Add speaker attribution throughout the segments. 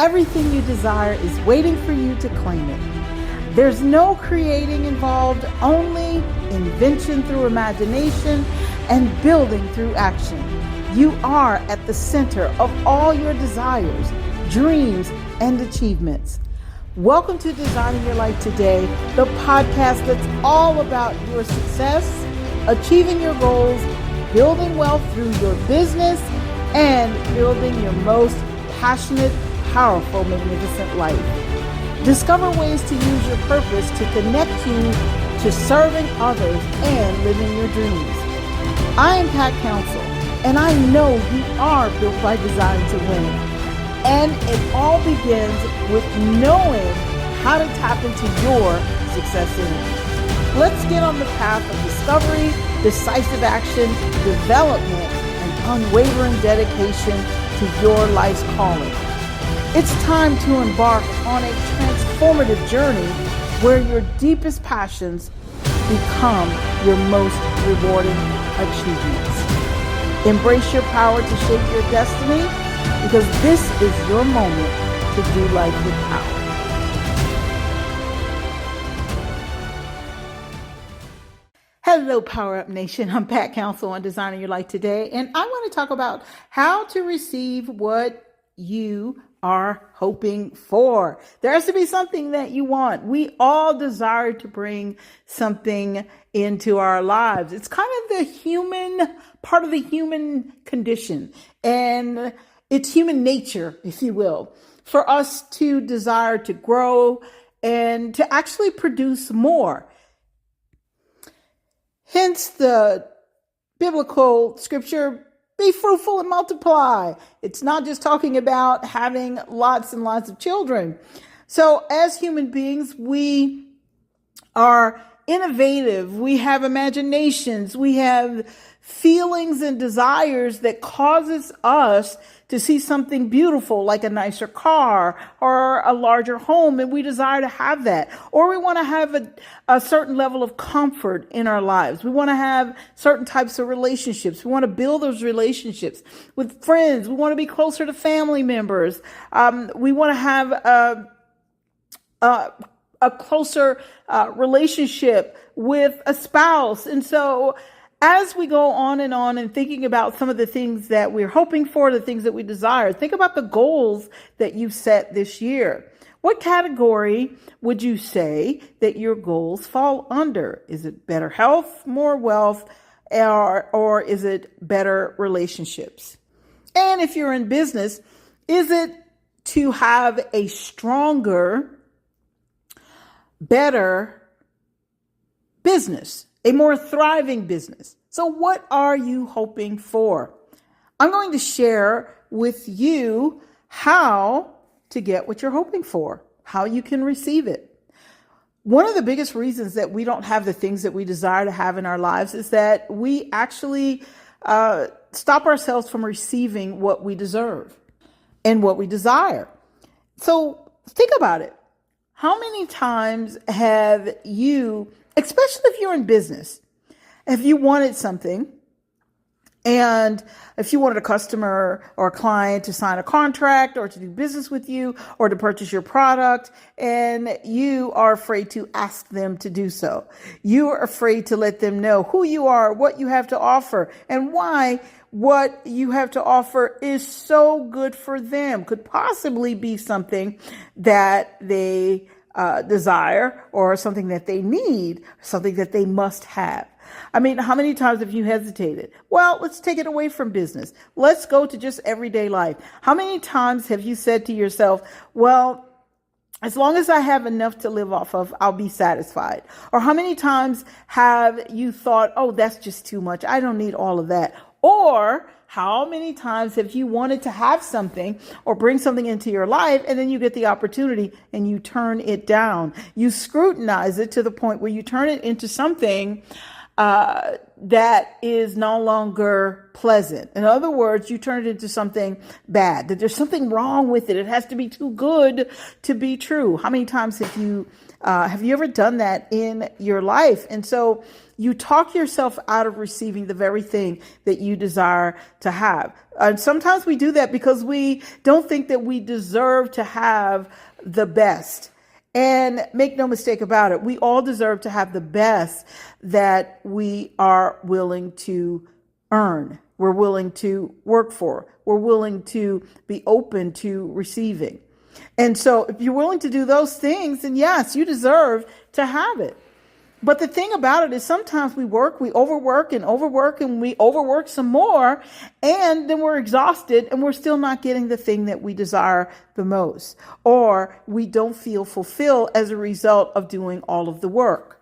Speaker 1: Everything you desire is waiting for you to claim it. There's no creating involved, only invention through imagination and building through action. You are at the center of all your desires, dreams, and achievements. Welcome to Designing Your Life Today, the podcast that's all about your success, achieving your goals, building wealth through your business, and building your most passionate, powerful, magnificent life. Discover ways to use your purpose to connect you to serving others and living your dreams. I am Pat Council, and I know you are built by design to win. And it all begins with knowing how to tap into your success energy. Let's get on the path of discovery, decisive action, development, and unwavering dedication to your life's calling. It's time to embark on a transformative journey where your deepest passions become your most rewarding achievements. Embrace your power to shape your destiny, because this is your moment to do life with power. Hello, Power Up Nation. I'm Pat Council on Designing Your Life Today, and I want to talk about how to receive what you are hoping for. There has to be something that you want. We all desire to bring something into our lives. It's kind of the human part of the human condition, and it's human nature, if you will, for us to desire to grow and to actually produce more. Hence the biblical scripture, be fruitful and multiply. It's not just talking about having lots and lots of children. So as human beings, we are innovative. We have imaginations. We have feelings and desires that causes us to see something beautiful, like a nicer car or a larger home, and we desire to have that. Or we want to have a certain level of comfort in our lives. We want to have certain types of relationships. We want to build those relationships with friends. We want to be closer to family members. We want to have a closer relationship with a spouse. And so as we go on and thinking about some of the things that we're hoping for, the things that we desire, think about the goals that you've set this year. What category would you say that your goals fall under? Is it better health, more wealth, or is it better relationships? And if you're in business, is it to have a stronger, better business? A more thriving business. So what are you hoping for? I'm going to share with you how to get what you're hoping for, how you can receive it. One of the biggest reasons that we don't have the things that we desire to have in our lives is that we actually stop ourselves from receiving what we deserve and what we desire. So think about it. How many times have you, especially if you're in business, if you wanted something, and if you wanted a customer or a client to sign a contract or to do business with you or to purchase your product, and you are afraid to ask them to do so. You are afraid to let them know who you are, what you have to offer, and why what you have to offer is so good for them, could possibly be something that they desire or something that they need, something that they must have. I mean, how many times have you hesitated? Well, let's take it away from business. Let's go to just everyday life. How many times have you said to yourself, well, as long as I have enough to live off of, I'll be satisfied? Or how many times have you thought, oh, that's just too much, I don't need all of that? Or how many times have you wanted to have something or bring something into your life, and then you get the opportunity and you turn it down? You scrutinize it to the point where you turn it into something that is no longer pleasant. In other words, you turn it into something bad, that there's something wrong with it. It has to be too good to be true. How many times have you ever done that in your life? And so you talk yourself out of receiving the very thing that you desire to have. And sometimes we do that because we don't think that we deserve to have the best. And make no mistake about it, we all deserve to have the best that we are willing to earn. We're willing to work for. We're willing to be open to receiving. And so if you're willing to do those things, then yes, you deserve to have it. But the thing about it is sometimes we overwork and we overwork some more, and then we're exhausted and we're still not getting the thing that we desire the most, or we don't feel fulfilled as a result of doing all of the work.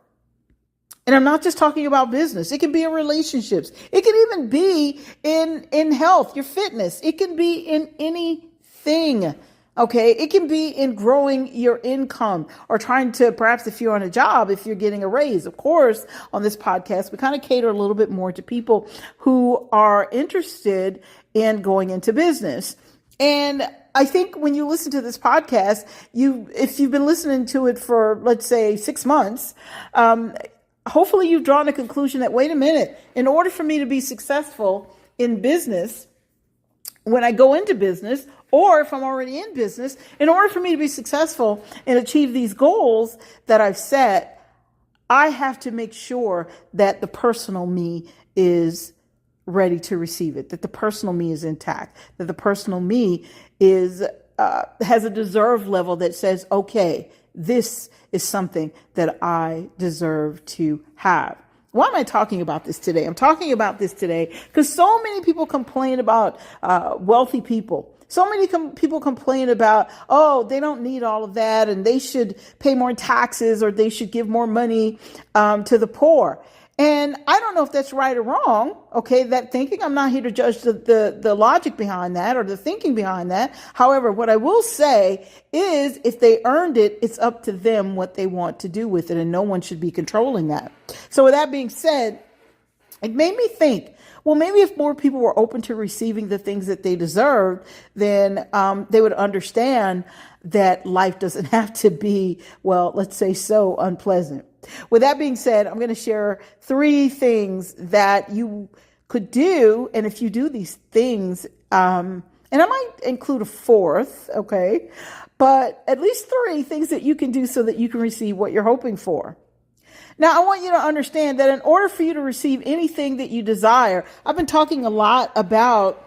Speaker 1: And I'm not just talking about business. It can be in relationships. It can even be in health, your fitness. It can be in anything. Okay, it can be in growing your income or trying to, perhaps if you're on a job, if you're getting a raise. Of course, on this podcast, we kind of cater a little bit more to people who are interested in going into business. And I think when you listen to this podcast, if you've been listening to it for, let's say, 6 months, hopefully you've drawn a conclusion that, wait a minute, in order for me to be successful in business, when I go into business, or if I'm already in business, in order for me to be successful and achieve these goals that I've set, I have to make sure that the personal me is ready to receive it, that the personal me is intact, that the personal me has a deserve level that says, okay, this is something that I deserve to have. Why am I talking about this today? I'm talking about this today because so many people complain about wealthy people. So many people complain about, oh, they don't need all of that and they should pay more taxes or they should give more money to the poor. And I don't know if that's right or wrong. Okay, that thinking, I'm not here to judge the logic behind that or the thinking behind that. However, what I will say is if they earned it, it's up to them what they want to do with it, and no one should be controlling that. So with that being said, it made me think, well, maybe if more people were open to receiving the things that they deserved, then they would understand that life doesn't have to be, well, let's say so unpleasant. With that being said, I'm going to share 3 things that you could do. And if you do these things, and I might include a 4th, okay, but at least 3 things that you can do so that you can receive what you're hoping for. Now, I want you to understand that in order for you to receive anything that you desire, I've been talking a lot about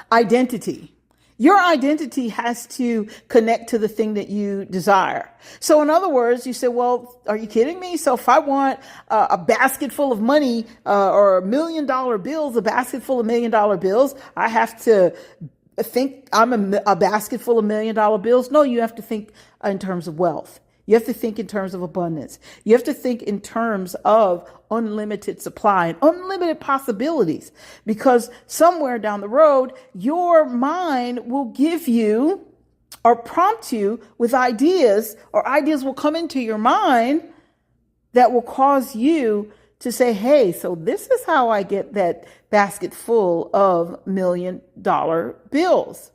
Speaker 1: identity. Your identity has to connect to the thing that you desire. So in other words, you say, well, are you kidding me? So if I want a basket full of money or $1 million bills, a basket full of $1 million bills, I have to think I'm a basket full of $1 million bills? No, you have to think in terms of wealth. You have to think in terms of abundance. You have to think in terms of unlimited supply and unlimited possibilities, because somewhere down the road, your mind will give you or prompt you with ideas, or ideas will come into your mind that will cause you to say, hey, so this is how I get that basket full of $1 million bills.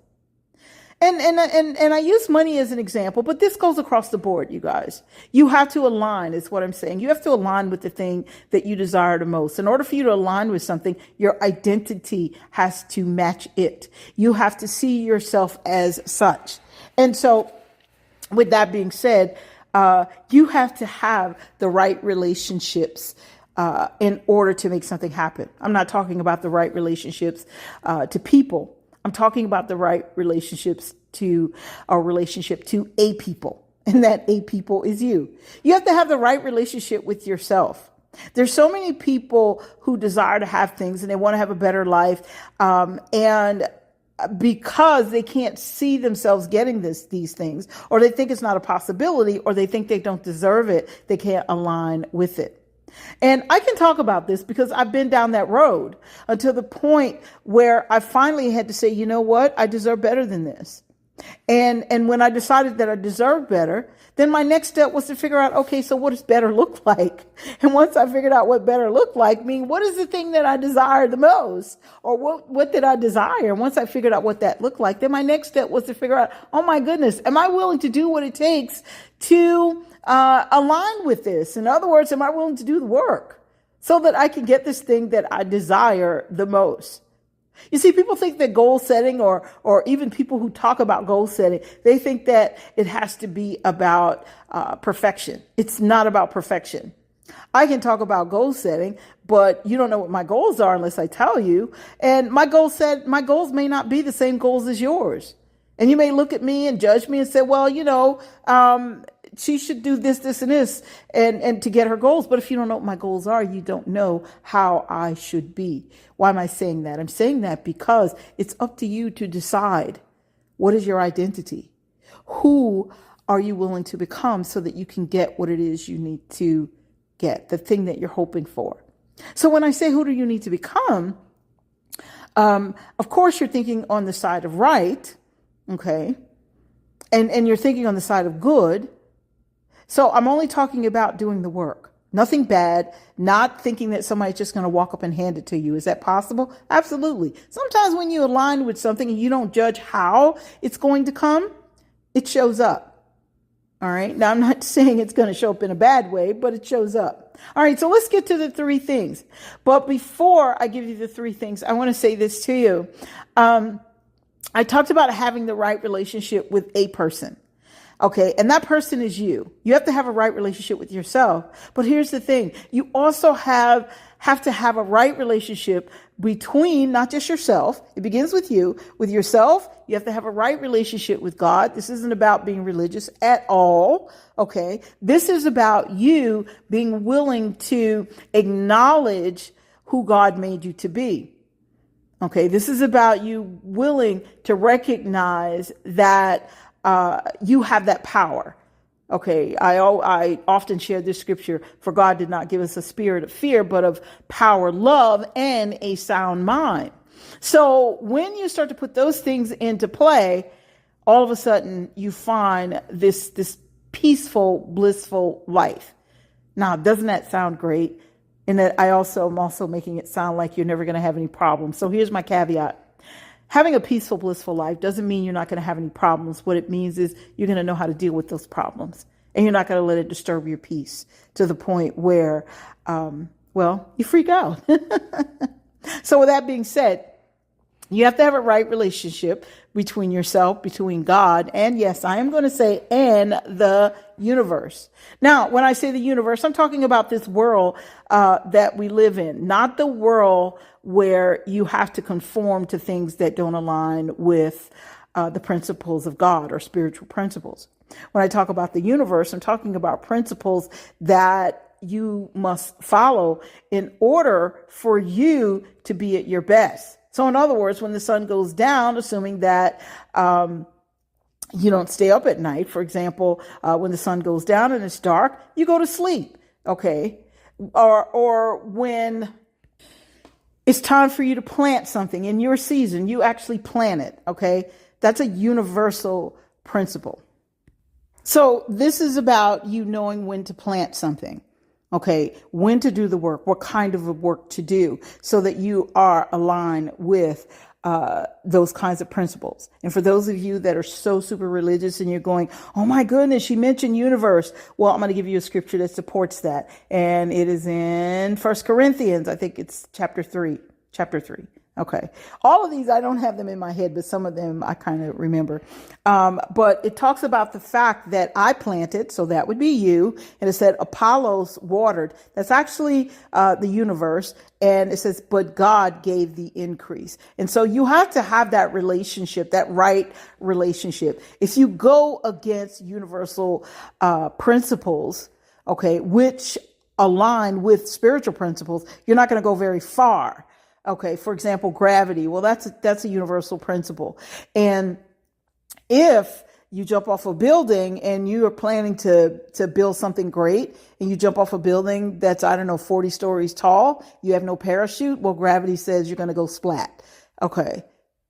Speaker 1: And I use money as an example, but this goes across the board, you guys. You have to align, is what I'm saying. You have to align with the thing that you desire the most. In order for you to align with something, your identity has to match it. You have to see yourself as such. And so with that being said, you have to have the right relationships in order to make something happen. I'm not talking about the right relationships to people. I'm talking about the right relationships to a relationship to a people, and that a people is you. You have to have the right relationship with yourself. There's so many people who desire to have things and they want to have a better life. And because they can't see themselves getting these things, or they think it's not a possibility, or they think they don't deserve it, they can't align with it. And I can talk about this because I've been down that road until the point where I finally had to say, you know what? I deserve better than this. And when I decided that I deserved better, then my next step was to figure out, okay, so what does better look like? And once I figured out what better looked like, what is the thing that I desire the most? Or what did I desire? And once I figured out what that looked like, then my next step was to figure out, oh my goodness, am I willing to do what it takes to align with this? In other words, am I willing to do the work so that I can get this thing that I desire the most? You see, people think that goal setting, or even people who talk about goal setting, they think that it has to be about perfection. It's not about perfection. I can talk about goal setting, but you don't know what my goals are unless I tell you. And my goals may not be the same goals as yours. And you may look at me and judge me and say, well, she should do this, this, and this, and to get her goals. But if you don't know what my goals are, you don't know how I should be. Why am I saying that? I'm saying that because it's up to you to decide, what is your identity? Who are you willing to become so that you can get what it is you need to get, the thing that you're hoping for? So when I say, who do you need to become? Of course, you're thinking on the side of right. Okay. And you're thinking on the side of good. So I'm only talking about doing the work, nothing bad, not thinking that somebody's just going to walk up and hand it to you. Is that possible? Absolutely. Sometimes when you align with something and you don't judge how it's going to come, it shows up. All right. Now, I'm not saying it's going to show up in a bad way, but it shows up. All right. So let's get to the three things. But before I give you the three things, I want to say this to you. I talked about having the right relationship with a person. Okay. And that person is you. You have to have a right relationship with yourself. But here's the thing. You also have to have a right relationship between not just yourself. It begins with you. With yourself, you have to have a right relationship with God. This isn't about being religious at all. Okay. This is about you being willing to acknowledge who God made you to be. Okay. This is about you willing to recognize that you have that power. Okay. I often share this scripture, for God did not give us a spirit of fear, but of power, love, and a sound mind. So when you start to put those things into play, all of a sudden you find this peaceful, blissful life. Now, doesn't that sound great? And that I'm also making it sound like you're never going to have any problems. So here's my caveat. Having a peaceful, blissful life doesn't mean you're not going to have any problems. What it means is you're going to know how to deal with those problems, and you're not going to let it disturb your peace to the point where, you freak out. So with that being said, you have to have a right relationship between yourself, between God, and yes, I am going to say, and the universe. Now, when I say the universe, I'm talking about this world that we live in, not the world where you have to conform to things that don't align with the principles of God or spiritual principles. When I talk about the universe, I'm talking about principles that you must follow in order for you to be at your best. So in other words, when the sun goes down, assuming that you don't stay up at night, for example, when the sun goes down and it's dark, you go to sleep. Okay. Or when it's time for you to plant something in your season, you actually plant it. Okay. That's a universal principle. So this is about you knowing when to plant something. Okay, when to do the work, what kind of work to do, so that you are aligned with those kinds of principles. And for those of you that are so super religious and you're going, oh my goodness, she mentioned universe. Well, I'm going to give you a scripture that supports that. And it is in 1 Corinthians. I think it's chapter 3. Okay. All of these, I don't have them in my head, but some of them I kind of remember. But it talks about the fact that I planted, so that would be you. And it said Apollos watered. That's actually the universe. And it says, but God gave the increase. And so you have to have that relationship, that right relationship. If you go against universal principles, okay, which align with spiritual principles, you're not going to go very far. Okay, for example, gravity. Well, that's a universal principle. And if you jump off a building and you are planning to build something great, and you jump off a building that's, 40 stories tall, you have no parachute, well, gravity says you're going to go splat. Okay,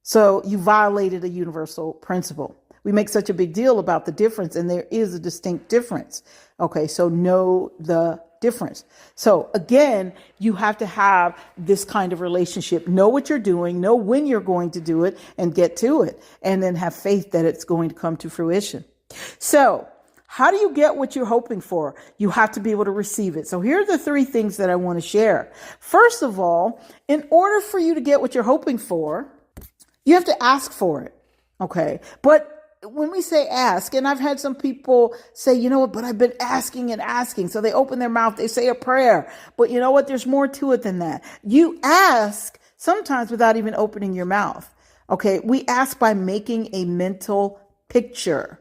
Speaker 1: so you violated a universal principle. We make such a big deal about the difference, and there is a distinct difference. Okay, so know the difference. So again, you have to have this kind of relationship. Know what you're doing, know when you're going to do it, and get to it, and then have faith that it's going to come to fruition. So how do you get what you're hoping for? You have to be able to receive it. So here are the 3 things that I want to share. First of all, in order for you to get what you're hoping for, you have to ask for it. Okay. But when we say ask, and I've had some people say, you know what, but I've been asking and asking. So they open their mouth, they say a prayer, but you know what? There's more to it than that. You ask sometimes without even opening your mouth. Okay. We ask by making a mental picture.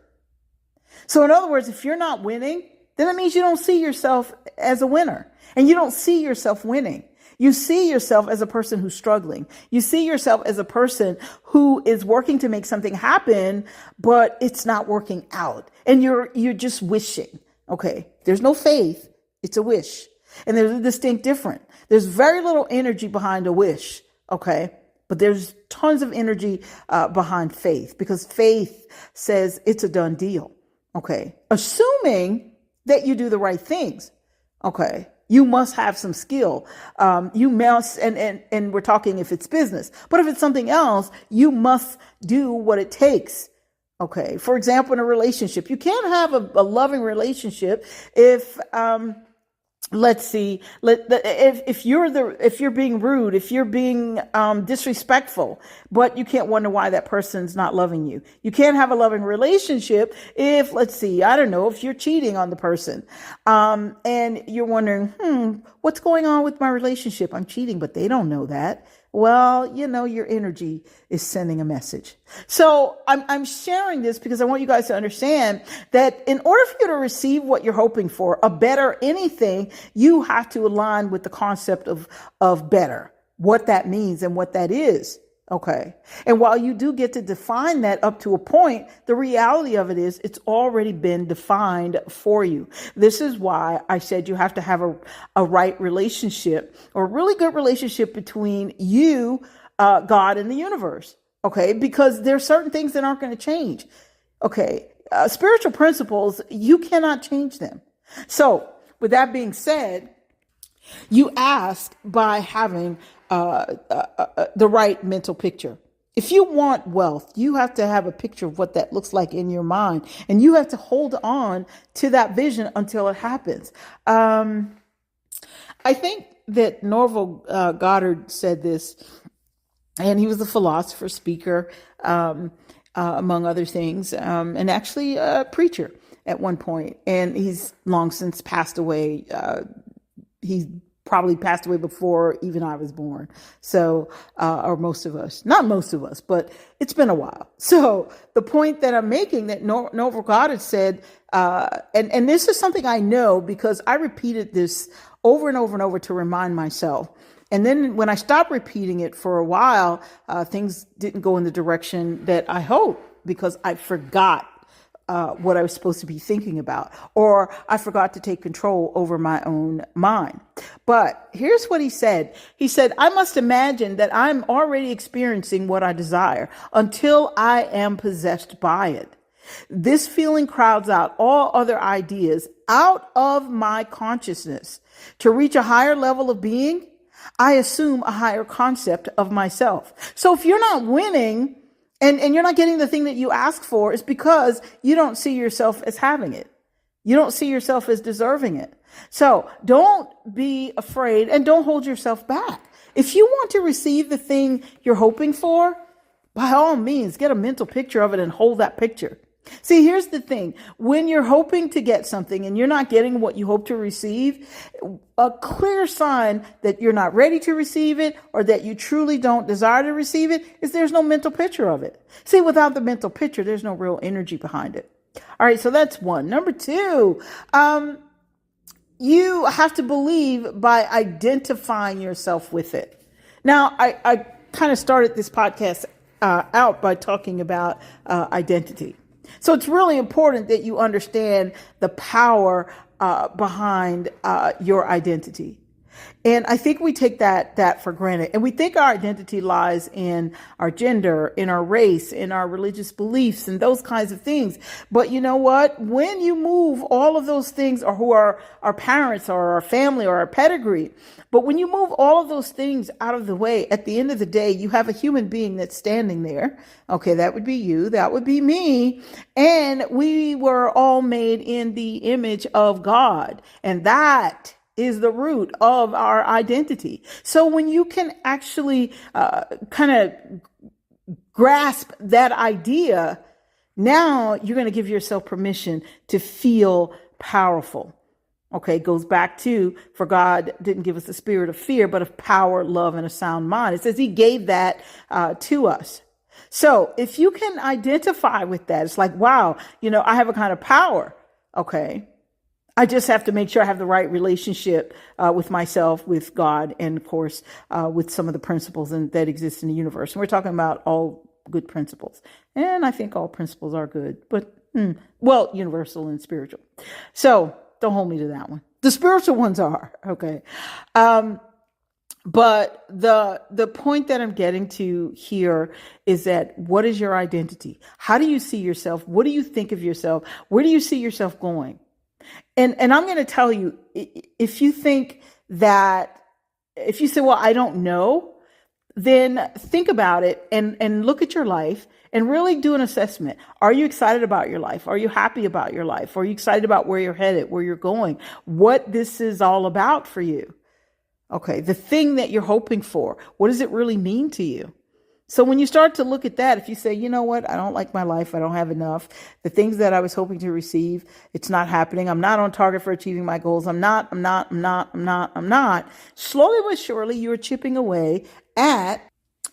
Speaker 1: So in other words, if you're not winning, then that means you don't see yourself as a winner, and you don't see yourself winning. You see yourself as a person who's struggling. You see yourself as a person who is working to make something happen, but it's not working out. And you're just wishing. Okay. There's no faith. It's a wish. And there's a distinct difference. There's very little energy behind a wish. Okay. But there's tons of energy behind faith, because faith says it's a done deal. Okay. Assuming that you do the right things. Okay. You must have some skill. You must, and we're talking if it's business, but if it's something else, you must do what it takes. Okay. For example, in a relationship, you can't have a loving relationship if, let's see, if you're being rude, if you're being disrespectful, but you can't wonder why that person's not loving you. You can't have a loving relationship if, let's see, I don't know, if you're cheating on the person, and you're wondering, what's going on with my relationship? I'm cheating, but they don't know that. Well, you know, your energy is sending a message. So I'm sharing this because I want you guys to understand that in order for you to receive what you're hoping for, a better anything, you have to align with the concept of better, what that means and what that is. Okay. And while you do get to define that up to a point, the reality of it is it's already been defined for you. This is why I said you have to have a right relationship, or a really good relationship between you, God, and the universe. Okay. Because there are certain things that aren't going to change. Okay. Spiritual principles, you cannot change them. So with that being said, you ask by having the right mental picture. If you want wealth, you have to have a picture of what that looks like in your mind, and you have to hold on to that vision until it happens. I think that Norval Goddard said this, and he was a philosopher, speaker, among other things, and actually a preacher at one point, and he's long since passed away. He probably passed away before even I was born. So, or most of us, not most of us, but it's been a while. So the point that I'm making, that Norval Goddard said, and this is something I know because I repeated this over and over and over to remind myself. And then when I stopped repeating it for a while, things didn't go in the direction that I hoped, because I forgot what I was supposed to be thinking about, or I forgot to take control over my own mind. But here's what he said. He said, I must imagine that I'm already experiencing what I desire until I am possessed by it. This feeling crowds out all other ideas out of my consciousness. To reach a higher level of being, I assume a higher concept of myself. So if you're not winning, and you're not getting the thing that you ask for, is because you don't see yourself as having it. You don't see yourself as deserving it. So don't be afraid, and don't hold yourself back. If you want to receive the thing you're hoping for, by all means, get a mental picture of it and hold that picture. See, here's the thing. When you're hoping to get something and you're not getting what you hope to receive, a clear sign that you're not ready to receive it, or that you truly don't desire to receive it, is there's no mental picture of it. See, without the mental picture, there's no real energy behind it. All right. So that's one. Number two, you have to believe by identifying yourself with it. Now, I kind of started this podcast out by talking about identity. So it's really important that you understand the power behind your identity. And I think we take that for granted. And we think our identity lies in our gender, in our race, in our religious beliefs, and those kinds of things. But you know what? When you move all of those things, or who are our parents or our family or our pedigree, but when you move all of those things out of the way, at the end of the day, you have a human being that's standing there. Okay, that would be you. That would be me. And we were all made in the image of God. And that is the root of our identity. So when you can actually kind of grasp that idea, now you're going to give yourself permission to feel powerful. Okay, it goes back to, for God didn't give us a spirit of fear, but of power, love, and a sound mind. It says he gave that to us. So if you can identify with that, it's like, wow, I have a kind of power. Okay. I just have to make sure I have the right relationship with myself, with God, and of course, with some of the principles that exist in the universe. And we're talking about all good principles. And I think all principles are good, but, universal and spiritual. So don't hold me to that one. The spiritual ones are, okay. But the point that I'm getting to here is that, what is your identity? How do you see yourself? What do you think of yourself? Where do you see yourself going? And I'm going to tell you, if you think that, if you say, well, I don't know, then think about it and look at your life and really do an assessment. Are you excited about your life? Are you happy about your life? Are you excited about where you're headed, where you're going, what this is all about for you? Okay, the thing that you're hoping for, what does it really mean to you? So when you start to look at that, if you say, you know what, I don't like my life, I don't have enough, the things that I was hoping to receive, it's not happening, I'm not on target for achieving my goals, I'm not, slowly but surely, you're chipping away at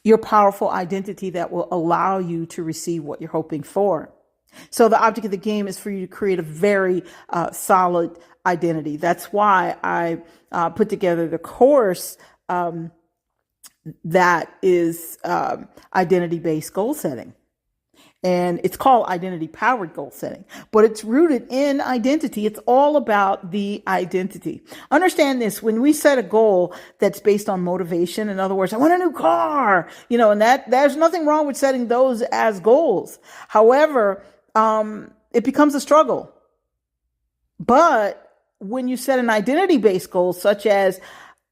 Speaker 1: your powerful identity that will allow you to receive what you're hoping for. So the object of the game is for you to create a very solid identity. That's why I put together the course that is identity-based goal setting. And it's called identity-powered goal setting, but it's rooted in identity. It's all about the identity. Understand this, when we set a goal that's based on motivation, in other words, I want a new car, and that there's nothing wrong with setting those as goals. However, it becomes a struggle. But when you set an identity-based goal, such as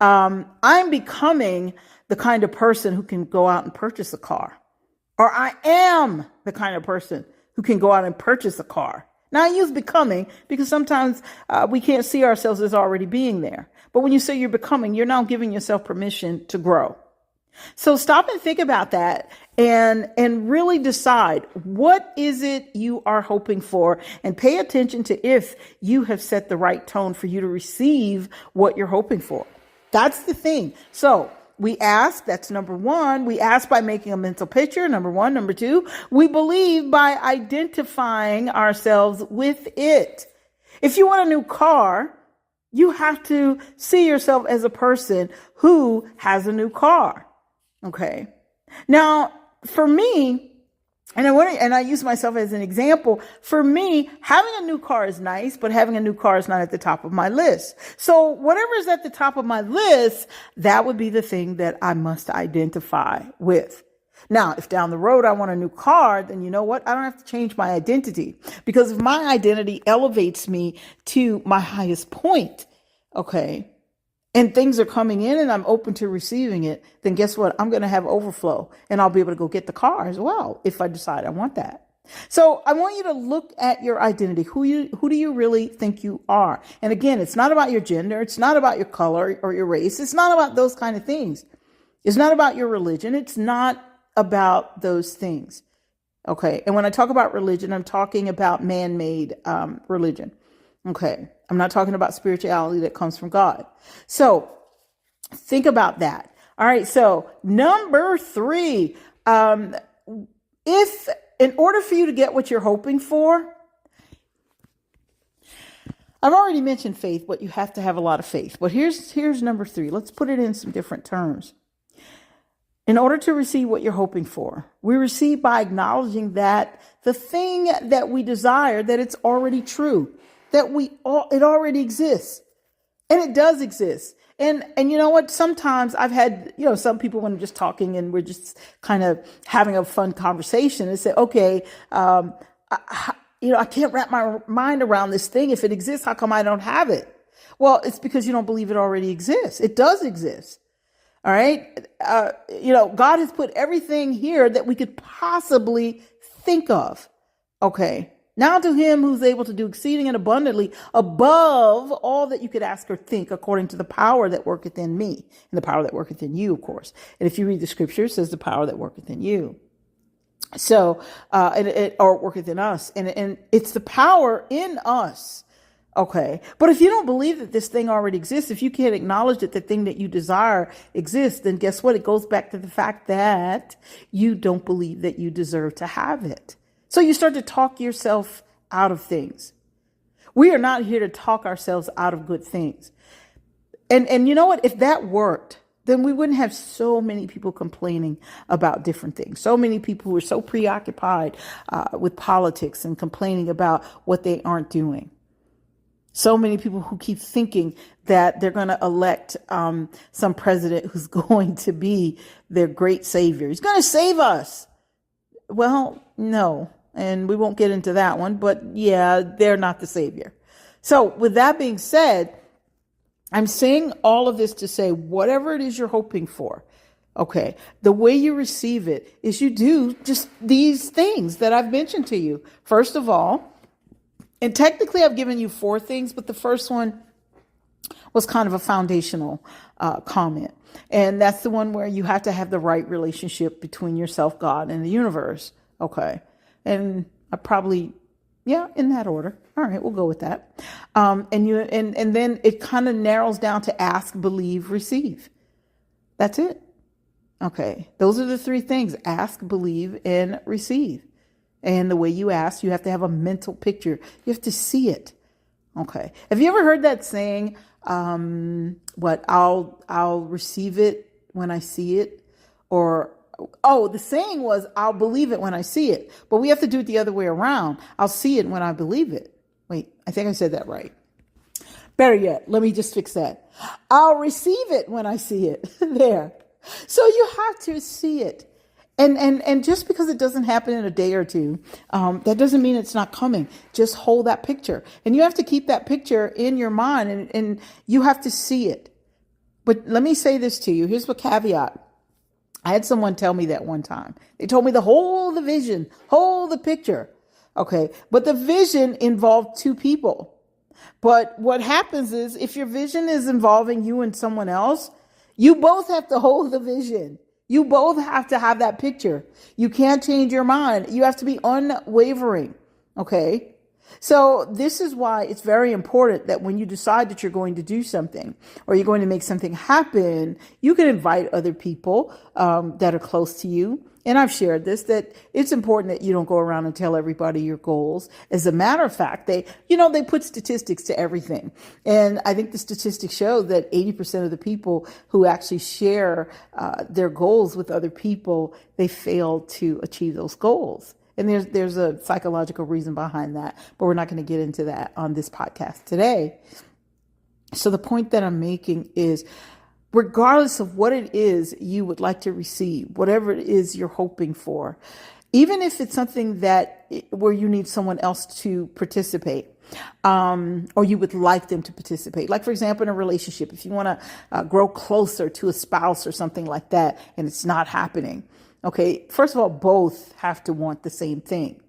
Speaker 1: I'm becoming the kind of person who can go out and purchase a car, or I am the kind of person who can go out and purchase a car. Now I use becoming because sometimes we can't see ourselves as already being there. But when you say you're becoming, you're now giving yourself permission to grow. So stop and think about that and really decide, what is it you are hoping for, and pay attention to if you have set the right tone for you to receive what you're hoping for. That's the thing. So we ask, that's number one. We ask by making a mental picture, number one. Number two, we believe by identifying ourselves with it. If you want a new car, you have to see yourself as a person who has a new car. Okay. Now, for me, and I use myself as an example. For me, having a new car is nice, but having a new car is not at the top of my list. So whatever is at the top of my list, that would be the thing that I must identify with. Now, if down the road I want a new car, then you know what? I don't have to change my identity, because if my identity elevates me to my highest point, okay, and things are coming in and I'm open to receiving it, then guess what? I'm going to have overflow and I'll be able to go get the car as well if I decide I want that. So I want you to look at your identity. Who do you really think you are? And again, it's not about your gender. It's not about your color or your race. It's not about those kind of things. It's not about your religion. It's not about those things. Okay. And when I talk about religion, I'm talking about man-made religion. Okay. I'm not talking about spirituality that comes from God. So think about that. All right. So number three, if in order for you to get what you're hoping for, I've already mentioned faith, but you have to have a lot of faith. But here's number three. Let's put it in some different terms. In order to receive what you're hoping for, we receive by acknowledging that the thing that we desire, that it's already true. That it already exists, and it does exist. And you know what? Sometimes I've had, some people when I'm just talking and we're just kind of having a fun conversation and say, okay, I can't wrap my mind around this thing. If it exists, how come I don't have it? Well, it's because you don't believe it already exists. It does exist. All right. God has put everything here that we could possibly think of. Okay. Now to him who's able to do exceeding and abundantly above all that you could ask or think, according to the power that worketh in me, and the power that worketh in you, of course. And if you read the scripture, it says the power that worketh in you. So, or worketh in us, and it's the power in us. Okay. But if you don't believe that this thing already exists, if you can't acknowledge that the thing that you desire exists, then guess what? It goes back to the fact that you don't believe that you deserve to have it. So you start to talk yourself out of things. We are not here to talk ourselves out of good things. And you know what? If that worked, then we wouldn't have so many people complaining about different things. So many people who are so preoccupied with politics and complaining about what they aren't doing. So many people who keep thinking that they're going to elect some president who's going to be their great savior. He's going to save us. Well, no. And we won't get into that one. But yeah, they're not the savior. So with that being said, I'm saying all of this to say whatever it is you're hoping for. Okay. The way you receive it is you do just these things that I've mentioned to you. First of all, and technically I've given you 4 things, but the first one was kind of a foundational comment. And that's the one where you have to have the right relationship between yourself, God, and the universe. Okay. And I probably, in that order. All right, we'll go with that. And then it kind of narrows down to ask, believe, receive. That's it. Okay. Those are the 3 things: ask, believe, and receive. And the way you ask, you have to have a mental picture. You have to see it. Okay. Have you ever heard that saying, I'll receive it when I see it? Or, the saying was, I'll believe it when I see it. But we have to do it the other way around. I'll see it when I believe it. Wait, I think I said that right. Better yet, let me just fix that. I'll receive it when I see it. There. So you have to see it. And just because it doesn't happen in a day or two, that doesn't mean it's not coming. Just hold that picture. And you have to keep that picture in your mind, and you have to see it. But let me say this to you. Here's the caveat. I had someone tell me that one time. They told me to hold the vision, hold the picture. Okay. But the vision involved 2 people. But what happens is if your vision is involving you and someone else, you both have to hold the vision. You both have to have that picture. You can't change your mind. You have to be unwavering. Okay. So this is why it's very important that when you decide that you're going to do something or you're going to make something happen, you can invite other people that are close to you. And I've shared this, that it's important that you don't go around and tell everybody your goals. As a matter of fact, they put statistics to everything. And I think the statistics show that 80% of the people who actually share their goals with other people, they fail to achieve those goals. And there's a psychological reason behind that, but we're not going to get into that on this podcast today. So the point that I'm making is, regardless of what it is you would like to receive, whatever it is you're hoping for, even if it's something where you need someone else to participate, or you would like them to participate. Like, for example, in a relationship, if you want to grow closer to a spouse or something like that, and it's not happening. Okay. First of all, both have to want the same thing.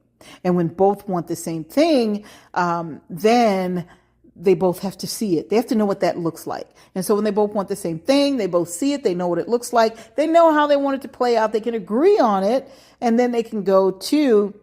Speaker 1: And when both want the same thing, then they both have to see it. They have to know what that looks like. And so when they both want the same thing, they both see it. They know what it looks like. They know how they want it to play out. They can agree on it. And then they can go to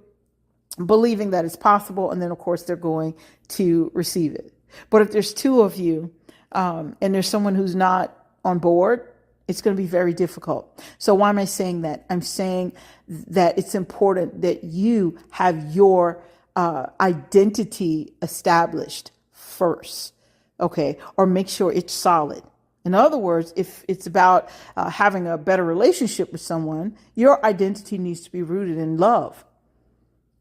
Speaker 1: believing that it's possible. And then, of course, they're going to receive it. But if there's 2 of you, and there's someone who's not on board, it's going to be very difficult. So why am I saying that? I'm saying that it's important that you have your identity established first. Okay. Or make sure it's solid. In other words, if it's about having a better relationship with someone, your identity needs to be rooted in love.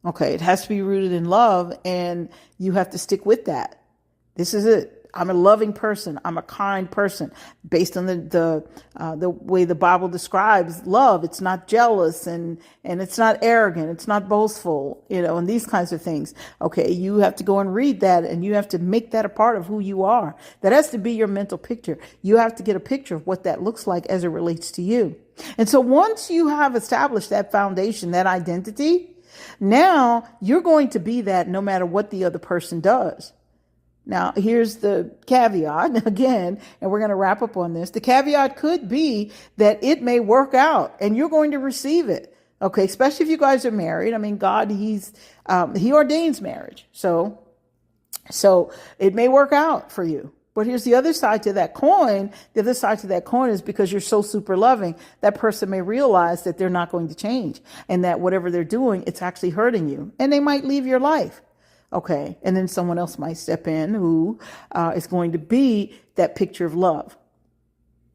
Speaker 1: Okay. It has to be rooted in love, and you have to stick with that. This is it. I'm a loving person. I'm a kind person based on the way the Bible describes love. It's not jealous and it's not arrogant. It's not boastful, and these kinds of things. Okay. You have to go and read that, and you have to make that a part of who you are. That has to be your mental picture. You have to get a picture of what that looks like as it relates to you. And so once you have established that foundation, that identity, now you're going to be that no matter what the other person does. Now, here's the caveat again, and we're going to wrap up on this. The caveat could be that it may work out and you're going to receive it. Okay. Especially if you guys are married. I mean, God, he ordains marriage. So it may work out for you. But here's the other side to that coin. The other side to that coin is because you're so super loving, that person may realize that they're not going to change and that whatever they're doing, it's actually hurting you, and they might leave your life. Okay. And then someone else might step in who is going to be that picture of love.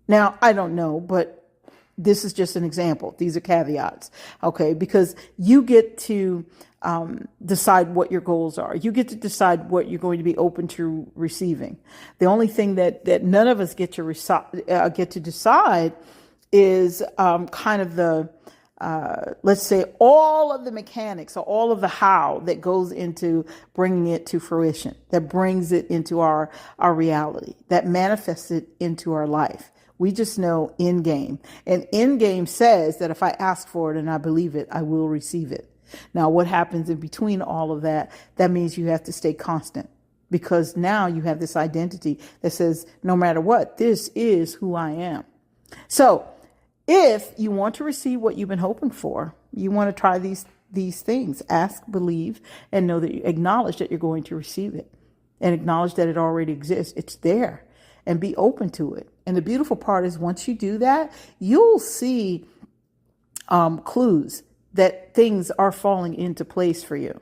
Speaker 1: Now, I don't know, but this is just an example. These are caveats. Okay. Because you get to decide what your goals are. You get to decide what you're going to be open to receiving. The only thing that none of us get to decide is kind of the let's say all of the mechanics or all of the how that goes into bringing it to fruition, that brings it into our reality, that manifests it into our life. We just know end game. And end game says that if I ask for it and I believe it, I will receive it. Now, what happens in between all of that? That means you have to stay constant, because now you have this identity that says, no matter what, this is who I am. So if you want to receive what you've been hoping for, you want to try these things, ask, believe, and know that you acknowledge that you're going to receive it, and acknowledge that it already exists. It's there, and be open to it. And the beautiful part is once you do that, you'll see clues that things are falling into place for you.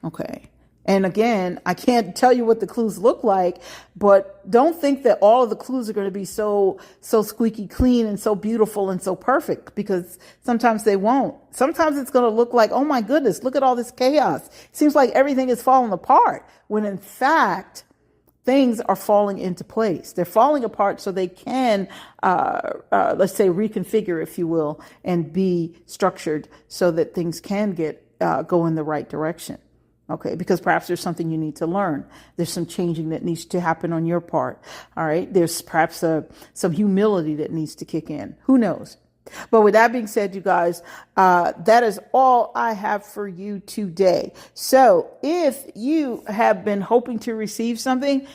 Speaker 1: Okay. And again, I can't tell you what the clues look like, but don't think that all of the clues are going to be so squeaky clean and so beautiful and so perfect, because sometimes they won't. Sometimes it's going to look like, oh my goodness, look at all this chaos. It seems like everything is falling apart, when in fact, things are falling into place. They're falling apart so they can, let's say, reconfigure, if you will, and be structured so that things can go in the right direction. Okay, because perhaps there's something you need to learn. There's some changing that needs to happen on your part. All right, there's perhaps some humility that needs to kick in. Who knows? But with that being said, you guys, that is all I have for you today. So if you have been hoping to receive something,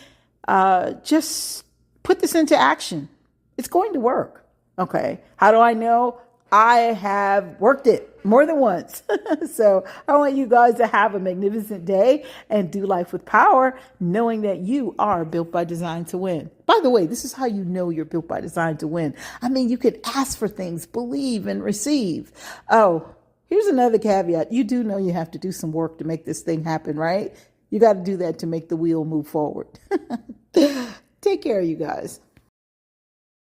Speaker 1: just put this into action. It's going to work. Okay. How do I know? I have worked it more than once. So I want you guys to have a magnificent day and do life with power, knowing that you are built by design to win. By the way, this is how you know you're built by design to win. I mean, you can ask for things, believe and receive. Oh, here's another caveat. You do know you have to do some work to make this thing happen, right? You got to do that to make the wheel move forward. Take care, you guys.